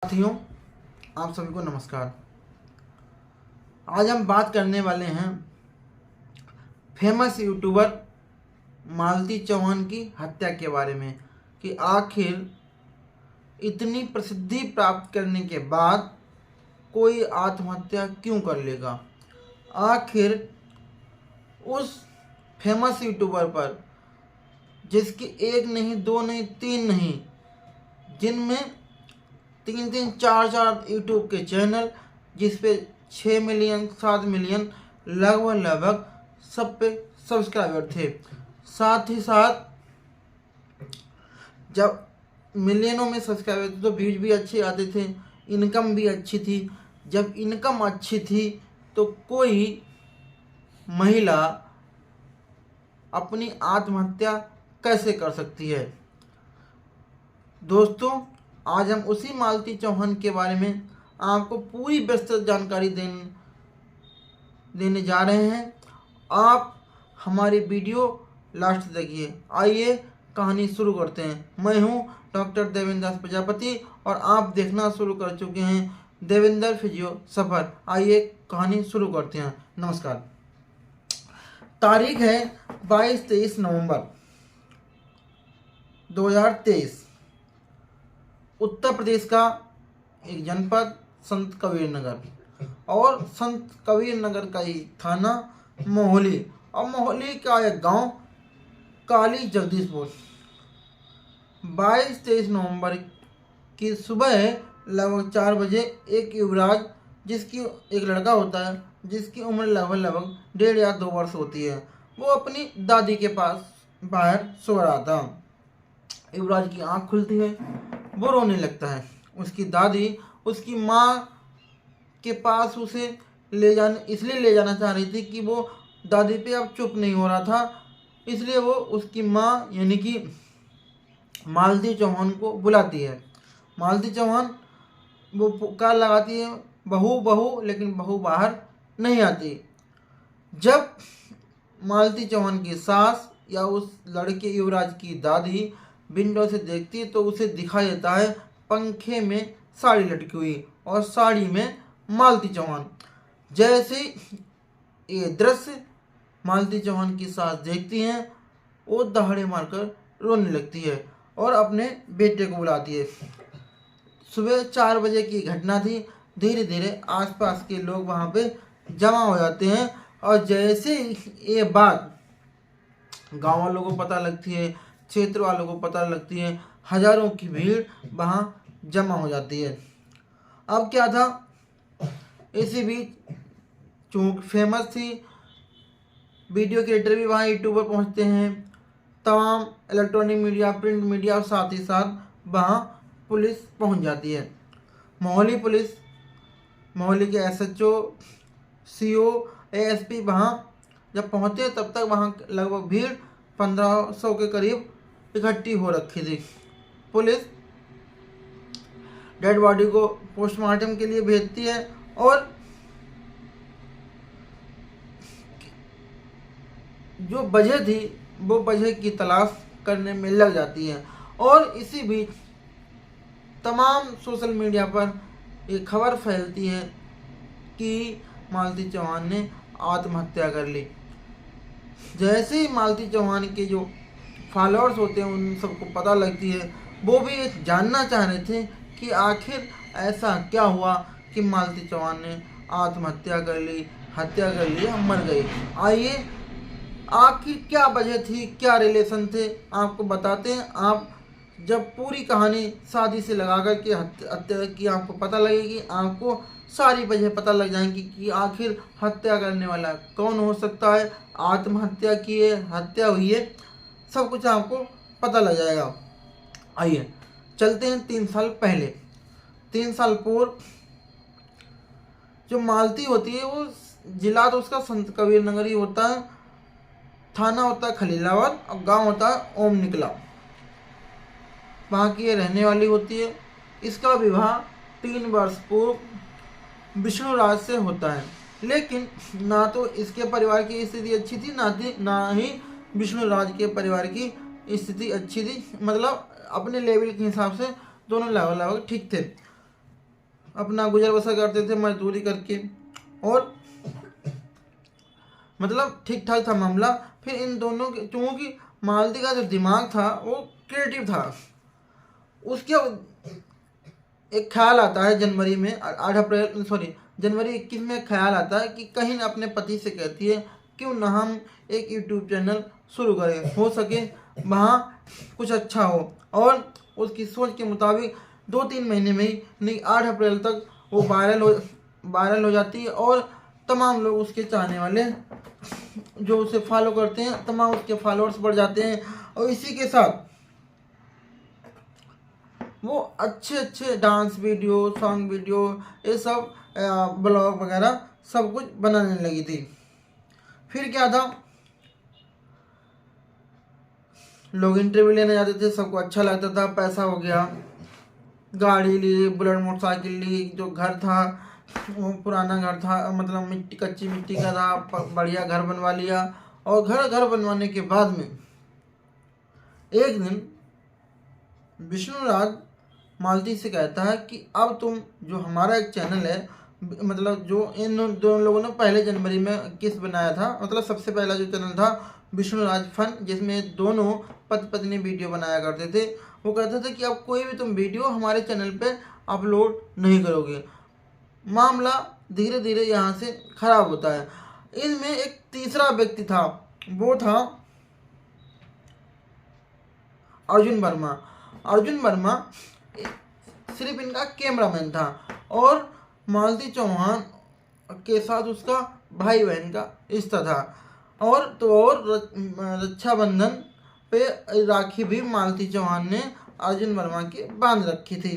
साथियों, आप सभी को नमस्कार। आज हम बात करने वाले हैं फेमस यूट्यूबर मालती चौहान की हत्या के बारे में कि आखिर इतनी प्रसिद्धि प्राप्त करने के बाद कोई आत्महत्या क्यों कर लेगा। आखिर उस फेमस यूट्यूबर पर जिसकी एक नहीं, दो नहीं, तीन नहीं, जिनमें 3-4 यूट्यूब के चैनल, जिस पे 6 मिलियन 7 मिलियन लगभग सब पे सब्सक्राइबर थे। साथ ही साथ जब मिलियनों में सब्सक्राइबर थे तो व्यूज भी अच्छे आते थे, इनकम भी अच्छी थी। जब इनकम अच्छी थी तो कोई महिला अपनी आत्महत्या कैसे कर सकती है। दोस्तों, आज हम उसी मालती चौहान के बारे में आपको पूरी विस्तृत जानकारी देने जा रहे हैं। आप हमारी वीडियो लास्ट देखिए। आइए कहानी शुरू करते हैं। मैं हूं डॉक्टर देवेंद्र दास प्रजापति और आप देखना शुरू कर चुके हैं देवेंद्र फिजियो सफ़र। आइए कहानी शुरू करते हैं। नमस्कार। तारीख है 22-23 नवंबर 2023। उत्तर प्रदेश का एक जनपद संत कबीर नगर, और संत कबीर नगर का ही थाना मोहाली, और मोहाली का एक गांव काली जगदीशपुर। 22-23 नवंबर की सुबह लगभग 4 बजे एक युवराज, जिसकी एक लड़का होता है जिसकी उम्र लगभग 1.5 या 2 वर्ष होती है, वो अपनी दादी के पास बाहर सो रहा था। युवराज की आंख खुलती है, वो रोने लगता है। उसकी दादी उसकी माँ के पास उसे इसलिए ले जाना चाह रही थी कि वो दादी पे अब चुप नहीं हो रहा था, इसलिए वो उसकी माँ यानी कि मालती चौहान को बुलाती है। मालती चौहान वो पुकार लगाती है, बहू बहू, लेकिन बहू बाहर नहीं आती। जब मालती चौहान की सास या उस लड़के युवराज की दादी विंडो से देखती है तो उसे दिखाई देता है पंखे में साड़ी लटकी हुई और साड़ी में मालती चौहान। जैसे ये दृश्य मालती चौहान की सास देखती हैं, वो दहाड़े मारकर रोने लगती है और अपने बेटे को बुलाती है। सुबह 4 बजे की घटना थी। धीरे धीरे आसपास के लोग वहाँ पे जमा हो जाते हैं, और जैसे ये बात गाँव वालों को पता लगती है, क्षेत्र वालों को पता लगती है, हजारों की भीड़ वहाँ जमा हो जाती है। अब क्या था, इसी बीच चूँकि फेमस थी, वीडियो क्रिएटर भी वहाँ यूट्यूबर पहुँचते हैं, तमाम इलेक्ट्रॉनिक मीडिया, प्रिंट मीडिया, और साथ ही साथ वहाँ पुलिस पहुँच जाती है। मोहाली पुलिस, मोहाली के SHO, CO, ASP वहाँ जब पहुँचे तब तक वहाँ लगभग भीड़ 1500 के करीब इकट्ठी हो रखी थी। पुलिस डेड बॉडी को पोस्टमार्टम के लिए भेजती है और जो वजह थी वो वजह की तलाश करने में लग जाती है। और इसी बीच तमाम सोशल मीडिया पर एक खबर फैलती है कि मालती चौहान ने आत्महत्या कर ली। जैसे ही मालती चौहान के जो फॉलोअर्स होते हैं उन सबको पता लगती है, वो भी जानना चाह रहे थे कि आखिर ऐसा क्या हुआ कि मालती चौहान ने आत्महत्या कर ली, हत्या कर ली या मर गई। आइए आखिर क्या वजह थी, क्या रिलेशन थे, आपको बताते हैं। आप जब पूरी कहानी शादी से लगा कर के हत्या की आपको पता लगेगी, आपको सारी वजह पता लग जाएंगी कि आखिर हत्या करने वाला कौन हो सकता है, आत्महत्या की है, हत्या हुई है, सब कुछ आपको पता लग जाएगा। आइए चलते हैं 3 साल पहले। 3 साल पूर्व जो मालती होती है वो जिला तो उसका संत कबीर नगर ही होता है, थाना होता है खलीलाबाद, और गांव होता है ओम निकला। वहाँ की ये रहने वाली होती है। इसका विवाह 3 वर्ष पूर्व विष्णुराज से होता है, लेकिन ना तो इसके परिवार की स्थिति अच्छी थी, ना ही विष्णुराज के परिवार की स्थिति अच्छी थी। मतलब अपने लेवल के हिसाब से दोनों लगभग ठीक थे। अपना गुजर बसर करते थे मजदूरी करके, और मतलब ठीक ठाक था मामला। फिर इन दोनों के, चूंकि मालती का जो दिमाग था वो क्रिएटिव था, उसके एक ख्याल आता है जनवरी में, 8 अप्रैल सॉरी जनवरी 21 में ख्याल आता है कि कहीं अपने पति से कहती है क्यों ना हम एक यूट्यूब चैनल शुरू करें, हो सके वहाँ कुछ अच्छा हो। और उसकी सोच के मुताबिक 2-3 महीने में ही, नहीं 8 अप्रैल तक वो वायरल हो जाती है, और तमाम लोग उसके चाहने वाले जो उसे फॉलो करते हैं, तमाम उसके फॉलोअर्स बढ़ जाते हैं। और इसी के साथ वो अच्छे अच्छे डांस वीडियो, सॉन्ग वीडियो, ये सब ब्लॉग वगैरह सब कुछ बनाने लगी थी। फिर क्या था, लोग इंटरव्यू लेने जाते थे, सबको अच्छा लगता था, पैसा हो गया, गाड़ी ली, बुलेट मोटरसाइकिल ली, जो घर था वो पुराना घर था, मतलब मिट्टी, कच्ची मिट्टी का था, बढ़िया घर बनवा लिया। और घर बनवाने के बाद में एक दिन विष्णुराज मालती से कहता है कि अब तुम जो हमारा एक चैनल है, मतलब जो इन दोनों लोगों ने पहले जनवरी में किस बनाया था, मतलब सबसे पहला जो चैनल था विष्णुराज फन, जिसमें दोनों पति पत्नी वीडियो बनाया करते थे, वो कहते थे कि अब कोई भी तुम वीडियो हमारे चैनल पे अपलोड नहीं करोगे। मामला धीरे धीरे यहाँ से खराब होता है। इनमें एक तीसरा व्यक्ति था, वो था अर्जुन वर्मा। अर्जुन वर्मा सिर्फ इनका कैमरामैन था, और मालती चौहान के साथ उसका भाई बहन का रिश्ता था। और तो और रक्षाबंधन पे राखी भी मालती चौहान ने अर्जुन वर्मा की बांध रखी थी।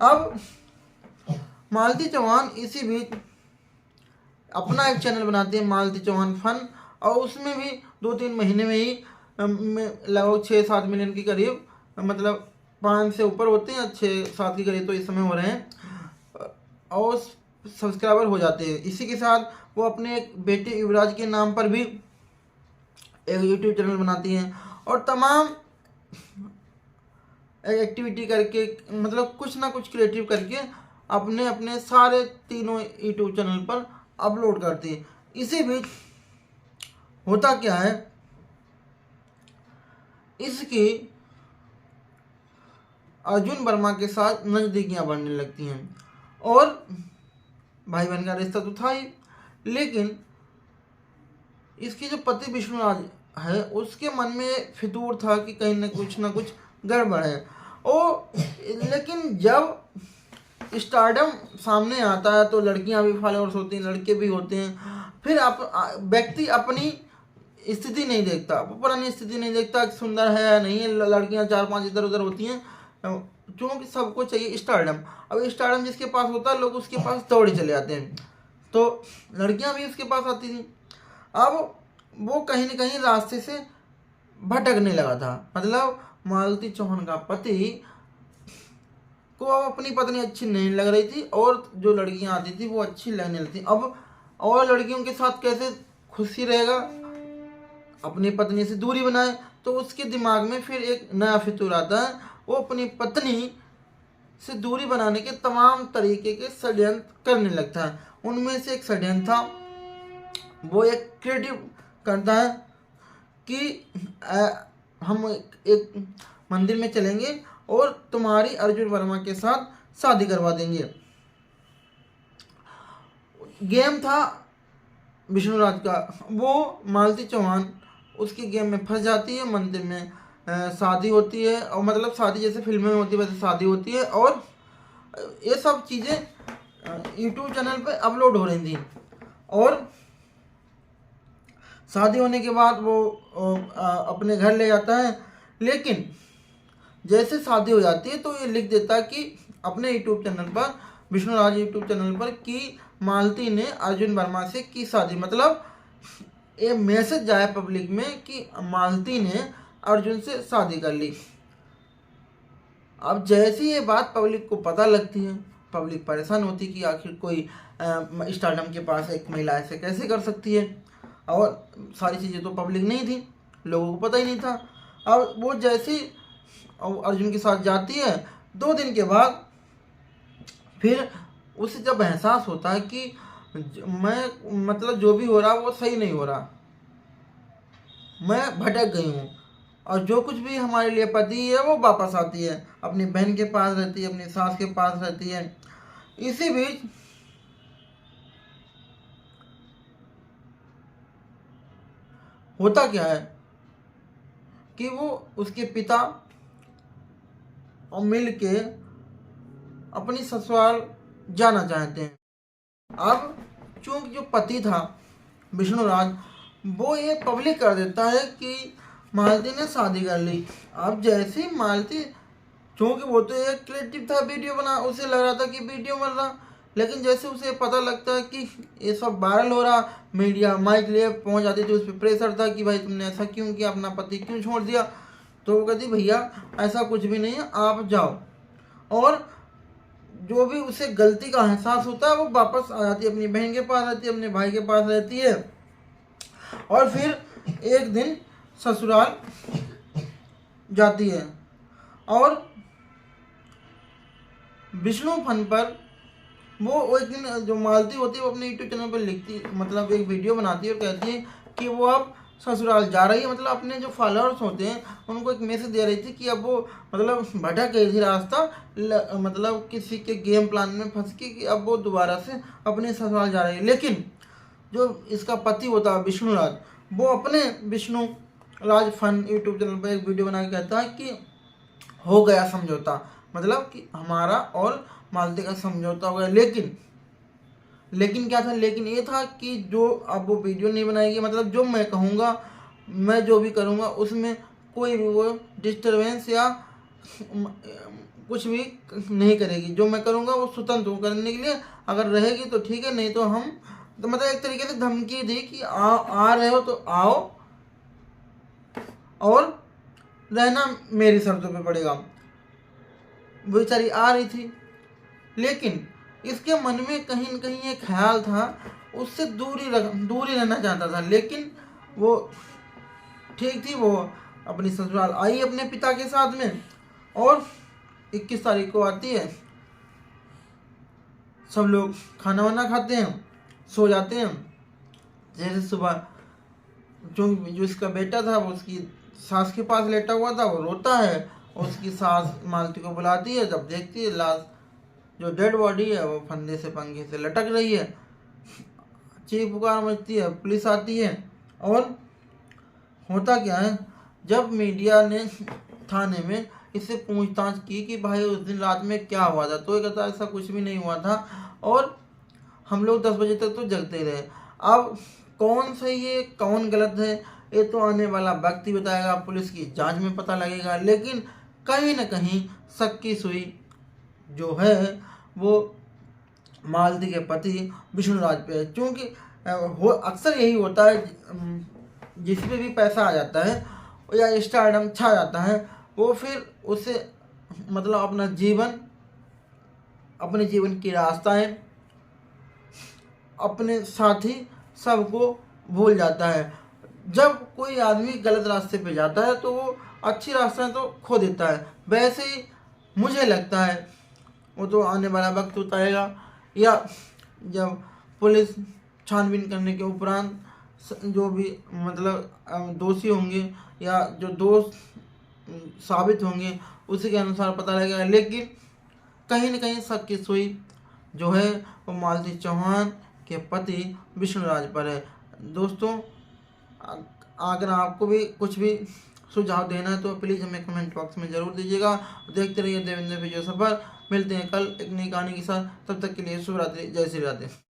अब मालती चौहान इसी बीच अपना एक चैनल बनाती है, मालती चौहान फन, और उसमें भी 2-3 महीने में ही लगभग 6-7 मिलियन के करीब, मतलब 5 से ऊपर होते हैं, 6-7 के करीब तो इस समय हो रहे हैं, और सब्सक्राइबर हो जाते हैं। इसी के साथ वो अपने एक बेटे युवराज के नाम पर भी एक यूट्यूब चैनल बनाती हैं, और तमाम एक्टिविटी करके, मतलब कुछ ना कुछ क्रिएटिव करके अपने अपने सारे तीनों यूट्यूब चैनल पर अपलोड करती है। इसी बीच होता क्या है, इसकी अर्जुन वर्मा के साथ नज़दीकियाँ बढ़ने लगती हैं, और भाई बहन का रिश्ता तो था ही, लेकिन इसकी जो पति विष्णुराज है उसके मन में फितूर था कि कहीं ना कुछ गड़बड़ है। और लेकिन जब स्टारडम सामने आता है तो लड़कियां भी फॉलोअर्स होती हैं, लड़के भी होते हैं, फिर व्यक्ति अपनी स्थिति नहीं देखता, वो पुरानी स्थिति नहीं देखता कि सुंदर है या नहीं है, लड़कियां 4-5 इधर उधर होती हैं, क्योंकि सबको चाहिए स्टारडम। अब स्टारडम जिसके पास होता है लोग उसके पास दौड़े चले जाते हैं, तो लड़कियां भी उसके पास आती थी। अब वो कहीं ना कहीं रास्ते से भटकने लगा था, मतलब मालती चौहान का पति को अब अपनी पत्नी अच्छी नहीं लग रही थी, और जो लड़कियां आती थी वो अच्छी लगने लगती थी। अब और लड़कियों के साथ कैसे खुशी रहेगा, अपनी पत्नी से दूरी बनाए, तो उसके दिमाग में फिर एक नया फितूर आता है, वो अपनी पत्नी से दूरी बनाने के तमाम तरीके के षड्यंत्र करने लगता है। उनमें से एक षड्यंत्र था, वो एक क्रिएटिव करता है कि हम एक मंदिर में चलेंगे और तुम्हारी अर्जुन वर्मा के साथ शादी करवा देंगे। गेम था विष्णुराज का, वो मालती चौहान उसकी गेम में फंस जाती है, मंदिर में शादी होती है, और मतलब शादी जैसे फिल्में में होती है वैसे शादी होती है, और ये सब चीज़ें यूट्यूब चैनल पे अपलोड हो रही थी। और शादी होने के बाद वो अपने घर ले जाता है, लेकिन जैसे शादी हो जाती है तो ये लिख देता है कि अपने यूट्यूब चैनल पर, विष्णुराज यूट्यूब चैनल पर, कि मालती ने अर्जुन वर्मा से की शादी, मतलब ये मैसेज जाए पब्लिक में कि मालती ने अर्जुन से शादी कर ली। अब जैसी ये बात पब्लिक को पता लगती है, पब्लिक परेशान होती है कि आखिर कोई स्टारडम के पास एक महिला ऐसे कैसे कर सकती है, और सारी चीज़ें तो पब्लिक नहीं थी, लोगों को पता ही नहीं था। अब वो जैसी अर्जुन के साथ जाती है, 2 दिन के बाद फिर उसे जब एहसास होता है कि मैं मतलब जो भी हो रहा वो सही नहीं हो रहा, मैं भटक गई हूँ, और जो कुछ भी हमारे लिए पति है वो वापस आती है, अपनी बहन के पास रहती है, अपनी सास के पास रहती है। इसी बीच होता क्या है कि वो उसके पिता और मिल के अपनी ससुराल जाना चाहते हैं। अब चूंकि जो पति था विष्णुराज, वो ये पब्लिक कर देता है कि मालती ने शादी कर ली। अब जैसे ही मालती, चूंकि वो तो एक क्रिएटिव था, वीडियो बना, उसे लग रहा था कि वीडियो बन रहा, लेकिन जैसे उसे पता लगता है कि ये सब वायरल हो रहा, मीडिया माइक लिए पहुंच जाती थी, उस पर प्रेशर था कि भाई तुमने ऐसा क्यों किया, अपना पति क्यों छोड़ दिया। तो वो कहती भैया ऐसा कुछ भी नहीं है, आप जाओ। और जो भी उसे गलती का एहसास होता है वो वापस आ जाती है, अपनी बहन के पास रहती है, अपने भाई के पास रहती है। और फिर एक दिन ससुराल जाती है और विष्णु फन पर वो एक दिन जो मालती होती है वो अपने यूट्यूब चैनल पर लिखती, मतलब एक वीडियो बनाती है और कहती है कि वो अब ससुराल जा रही है। मतलब अपने जो फॉलोअर्स होते हैं उनको एक मैसेज दे रही थी कि अब वो मतलब भटक गई थी रास्ता, मतलब किसी के गेम प्लान में फंस के, कि अब वो दोबारा से अपने ससुराल जा रही है। लेकिन जो इसका पति होता है विष्णुराज, वो अपने Vishnu Raj fun YouTube channel पर एक वीडियो बना के कहता है कि हो गया समझौता, मतलब कि हमारा और मालती का समझौता हो गया। लेकिन क्या था, लेकिन ये था कि जो अब वो वीडियो नहीं बनाएगी, मतलब जो मैं कहूँगा, मैं जो भी करूँगा उसमें कोई भी वो डिस्टरबेंस या कुछ भी नहीं करेगी। जो मैं करूँगा वो स्वतंत्र हूँ करने के लिए, अगर रहेगी तो ठीक है, नहीं तो हम, तो मतलब एक तरीके से धमकी दी कि आ रहे हो तो आओ, और रहना मेरी शर्तों पे पड़ेगा। वो बेचारी आ रही थी, लेकिन इसके मन में कहीं न कहीं एक ख्याल था, उससे दूरी रहना चाहता था। लेकिन वो ठीक थी, वो अपनी ससुराल आई अपने पिता के साथ में, और 21 तारीख को आती है। सब लोग खाना वाना खाते हैं, सो जाते हैं। जैसे सुबह जो इसका बेटा था वो उसकी सास के पास लेटा हुआ था, वो रोता है, और उसकी सास मालती को बुलाती है। जब देखती है लाश, जो डेड बॉडी है वो फंदे से पंखे से लटक रही है, चीख पुकार मचती है, पुलिस आती है। और होता क्या है, जब मीडिया ने थाने में इससे पूछताछ की कि भाई उस दिन रात में क्या हुआ था, तो ये कहता ऐसा कुछ भी नहीं हुआ था, और हम लोग 10 बजे तक तो जगते रहे। अब कौन सही है कौन गलत है ये तो आने वाला वक्त ही बताएगा, पुलिस की जांच में पता लगेगा। लेकिन कहीं न कहीं शक की सुई जो है वो मालती के पति विष्णुराज पे है। क्योंकि अक्सर यही होता है, जिसमें भी पैसा आ जाता है या स्टारडम छा जाता है, वो फिर उसे मतलब अपने जीवन की रास्ताएं, अपने साथी सबको भूल जाता है। जब कोई आदमी गलत रास्ते पे जाता है तो वो अच्छी रास्ता तो खो देता है। वैसे ही मुझे लगता है वो तो आने वाला वक्त बताएगा, या जब पुलिस छानबीन करने के उपरांत जो भी मतलब दोषी होंगे या जो दोष साबित होंगे उसी के अनुसार पता लगेगा। लेकिन कहीं न कहीं शक की सुई जो है वो मालती चौहान के पति विष्णुराज पर है। दोस्तों, अगर आपको भी कुछ भी सुझाव देना है तो प्लीज़ हमें कमेंट बॉक्स में ज़रूर दीजिएगा। देखते रहिए देवेंद्र वीडियो सफर। मिलते हैं कल एक नई कहानी के साथ, तब तक के लिए शुभ रात्रि, जय श्री राधे।